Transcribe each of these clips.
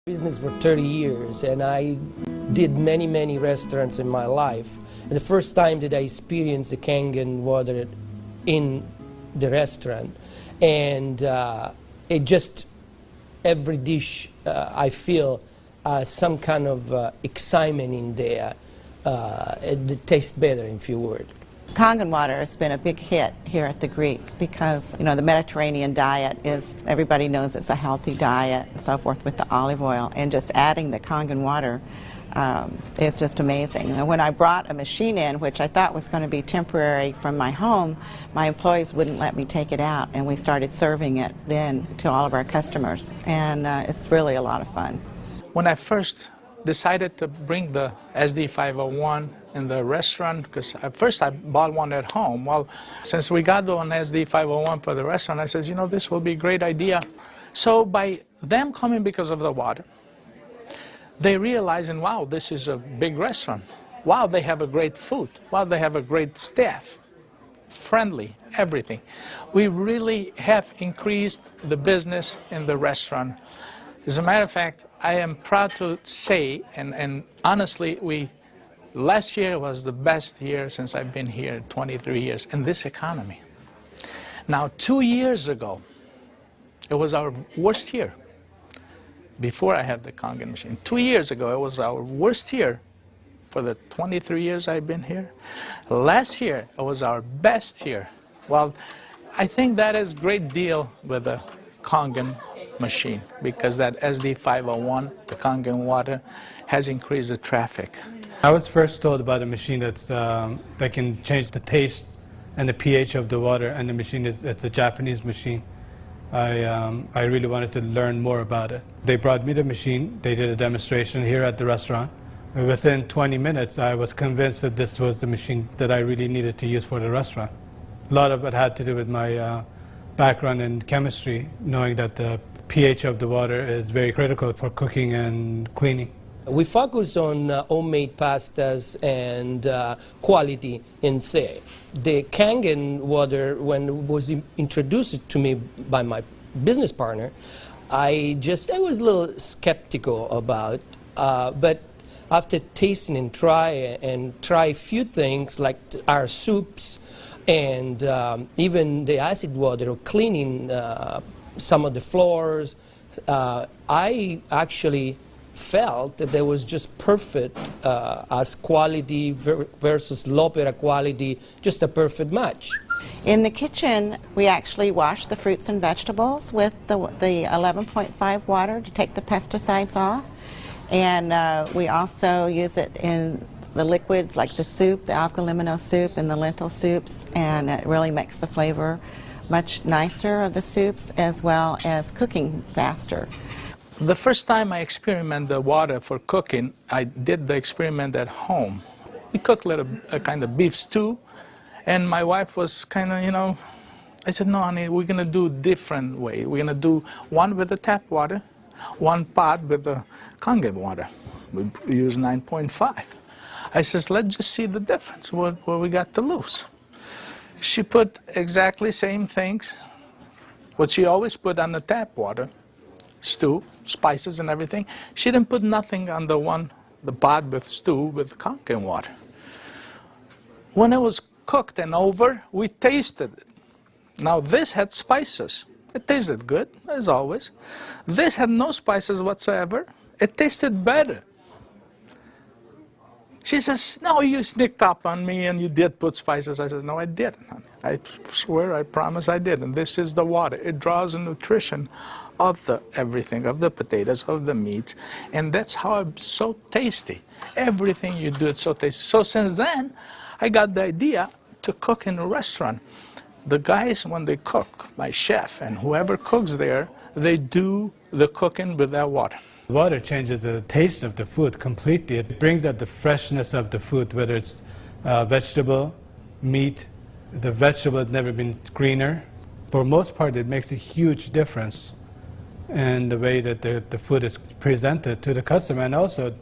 Business for 30 years, and I did many restaurants in my life. And the first time that I experienced the Kangen water in the restaurant, and it just, every dish I feel some kind of excitement in there. It tastes better, in few words. Kangen water has been a big hit here at the Greek because, you know, the Mediterranean diet is, everybody knows it's a healthy diet and so forth with the olive oil, and just adding the Kangen water is just amazing. And when I brought a machine in, which I thought was going to be temporary from my home, my employees wouldn't let me take it out, and we started serving it then to all of our customers, and it's really a lot of fun. When I first decided to bring the SD501 in the restaurant, because at first I bought one at home. Well, since we got one SD501 for the restaurant, I said, you know, this will be a great idea. So by them coming because of the water, they realizing, wow, this is a big restaurant. Wow, they have a great food. Wow, they have a great staff. Friendly, everything. We really have increased the business in the restaurant. As a matter of fact, I am proud to say, and honestly, last year was the best year since I've been here, 23 years, in this economy. Now, 2 years ago, it was our worst year, before I had the Kangen machine. 2 years ago, it was our worst year for the 23 years I've been here. Last year, it was our best year. Well, I think that is a great deal with the Kangen machine, because that SD501, the Kangen water, has increased the traffic. I was first told about a machine that can change the taste and the pH of the water, and the machine it's a Japanese machine. I really wanted to learn more about it. They brought me the machine, they did a demonstration here at the restaurant. Within 20 minutes, I was convinced that this was the machine that I really needed to use for the restaurant. A lot of it had to do with my background in chemistry, knowing that the pH of the water is very critical for cooking and cleaning. We focus on homemade pastas and quality in say. The Kangen water, when it was introduced to me by my business partner, I was a little skeptical about, but after tasting and try a few things like our soups and even the acid water, or cleaning some of the floors, I actually felt that there was just perfect as quality versus l'opera quality, just a perfect match. In the kitchen, we actually wash the fruits and vegetables with the 11.5 water to take the pesticides off, and we also use it in the liquids like the soup, the alkalimino soup and the lentil soups, and it really makes the flavor much nicer of the soups, as well as cooking faster. The first time I experimented the water for cooking, I did the experiment at home. We cooked a kind of beef stew, and my wife was kind of, you know, I said, no, honey, we're going to do a different way. We're going to do one with the tap water, one pot with the Kangen water. We use 9.5. I says, let's just see the difference, what we got to lose. She put exactly same things, what she always put on the tap water, stew, spices and everything. She didn't put nothing on the pot with stew with Kangen water. When it was cooked and over, we tasted it. Now this had spices. It tasted good, as always. This had no spices whatsoever. It tasted better. She says, no, you sneaked up on me and you did put spices. I said, no, I didn't, honey. I swear, I promise I did. And this is the water. It draws the nutrition of the everything, of the potatoes, of the meats. And that's how it's so tasty. Everything you do, it's so tasty. So since then, I got the idea to cook in a restaurant. The guys, when they cook, my chef and whoever cooks there, they do the cooking with that water. Water changes the taste of the food completely. It brings out the freshness of the food, whether it's vegetable, meat. The vegetable has never been greener. For most part, it makes a huge difference in the way that the food is presented to the customer, and also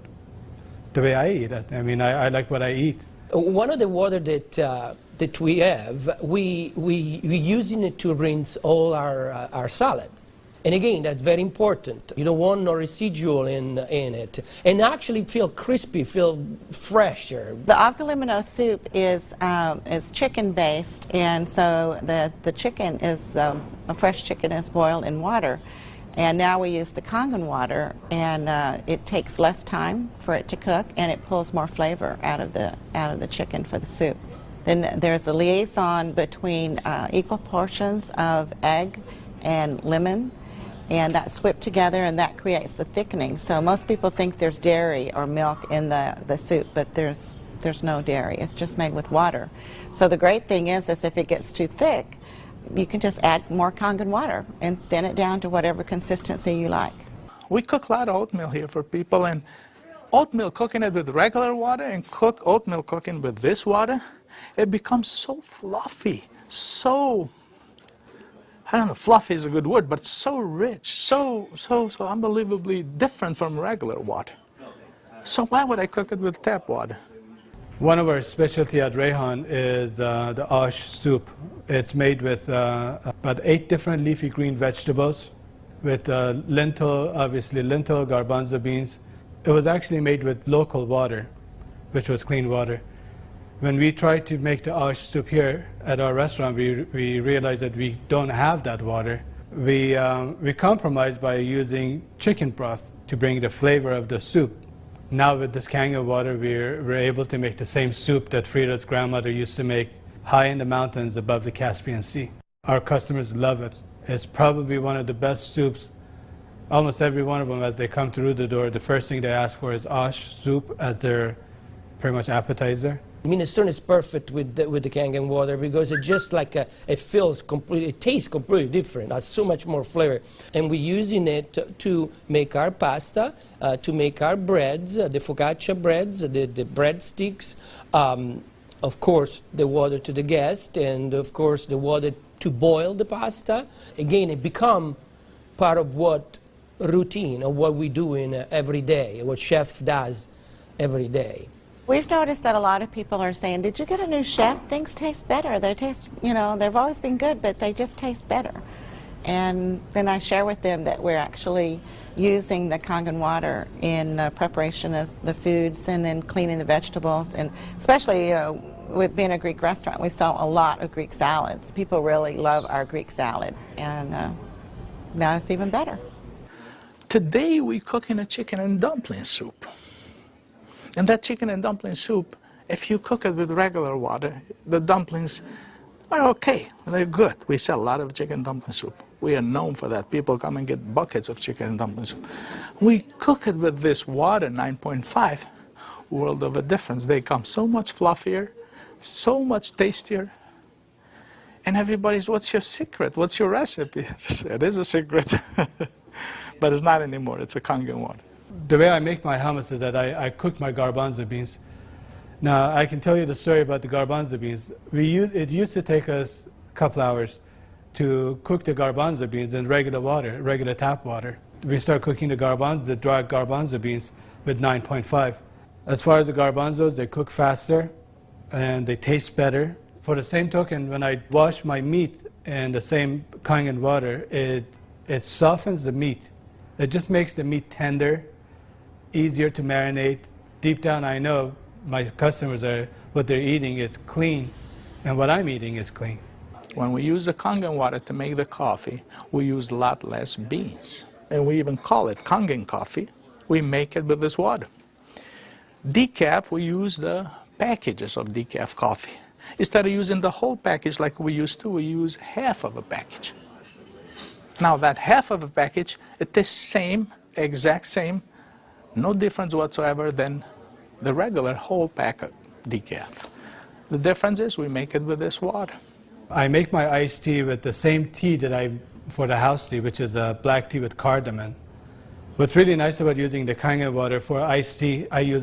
the way I eat it. I mean, I like what I eat. One of the water that we have, we using it to rinse all our salad. And again, that's very important. You don't want no residual in it. And actually feel crispy, feel fresher. The avgalimino soup is chicken-based, and so the chicken is, a fresh chicken is boiled in water. And now we use the Kangen water, and it takes less time for it to cook, and it pulls more flavor out of the chicken for the soup. Then there's a liaison between equal portions of egg and lemon, and that's whipped together, and that creates the thickening. So most people think there's dairy or milk in the soup, but there's no dairy. It's just made with water. So the great thing is if it gets too thick, you can just add more Kangen water and thin it down to whatever consistency you like. We cook a lot of oatmeal here for people, and oatmeal, cooking it with regular water and oatmeal cooking with this water, it becomes so fluffy, so, I don't know, fluffy is a good word, but so rich, so unbelievably different from regular water. So why would I cook it with tap water? One of our specialty at Rayhan is the ash soup. It's made with about 8 different leafy green vegetables, with lentil, obviously lentil, garbanzo beans. It was actually made with local water, which was clean water. When we tried to make the ash soup here at our restaurant, we realized that we don't have that water. We compromised by using chicken broth to bring the flavor of the soup. Now with this Kangen water, we're able to make the same soup that Frida's grandmother used to make high in the mountains above the Caspian Sea. Our customers love it. It's probably one of the best soups. Almost every one of them, as they come through the door, the first thing they ask for is ash soup as their pretty much appetizer. Minestrone is perfect with the Kangen water because it just like it feels completely, it tastes completely different. It has so much more flavor, and we're using it to make our pasta, to make our breads, the focaccia breads, the breadsticks. Of course, the water to the guest, and of course the water to boil the pasta. Again, it become part of what routine of what we do in every day, what chef does every day. We've noticed that a lot of people are saying, did you get a new chef? Things taste better. They taste, you know, they've always been good, but they just taste better. And then I share with them that we're actually using the Kangen water in the preparation of the foods and in cleaning the vegetables. And especially, you know, with being a Greek restaurant, we sell a lot of Greek salads. People really love our Greek salad, and now it's even better. Today we're cooking a chicken and dumpling soup. And that chicken and dumpling soup, if you cook it with regular water, the dumplings are okay. They're good. We sell a lot of chicken dumpling soup. We are known for that. People come and get buckets of chicken and dumpling soup. We cook it with this water, 9.5, world of a difference. They come so much fluffier, so much tastier. And everybody's, what's your secret? What's your recipe? It is a secret. But it's not anymore. It's a Kangen water. The way I make my hummus is that I cook my garbanzo beans. Now, I can tell you the story about the garbanzo beans. It used to take us a couple hours to cook the garbanzo beans in regular water, regular tap water. We start cooking the dry garbanzo beans with 9.5. As far as the garbanzos, they cook faster and they taste better. For the same token, when I wash my meat in the same Kangen water, it softens the meat. It just makes the meat tender, easier to marinate. Deep down, I know my customers what they're eating is clean, and what I'm eating is clean. When we use the Kangen water to make the coffee, we use a lot less beans. And we even call it Kangen coffee. We make it with this water. Decaf, we use the packages of decaf coffee. Instead of using the whole package like we used to, we use half of a package. Now that half of a package, it is same, exact same, no difference whatsoever than the regular whole pack of decaf. The difference is we make it with this water. I make my iced tea with the same tea that for the house tea, which is a black tea with cardamom. What's really nice about using the Kangen water for iced tea, I use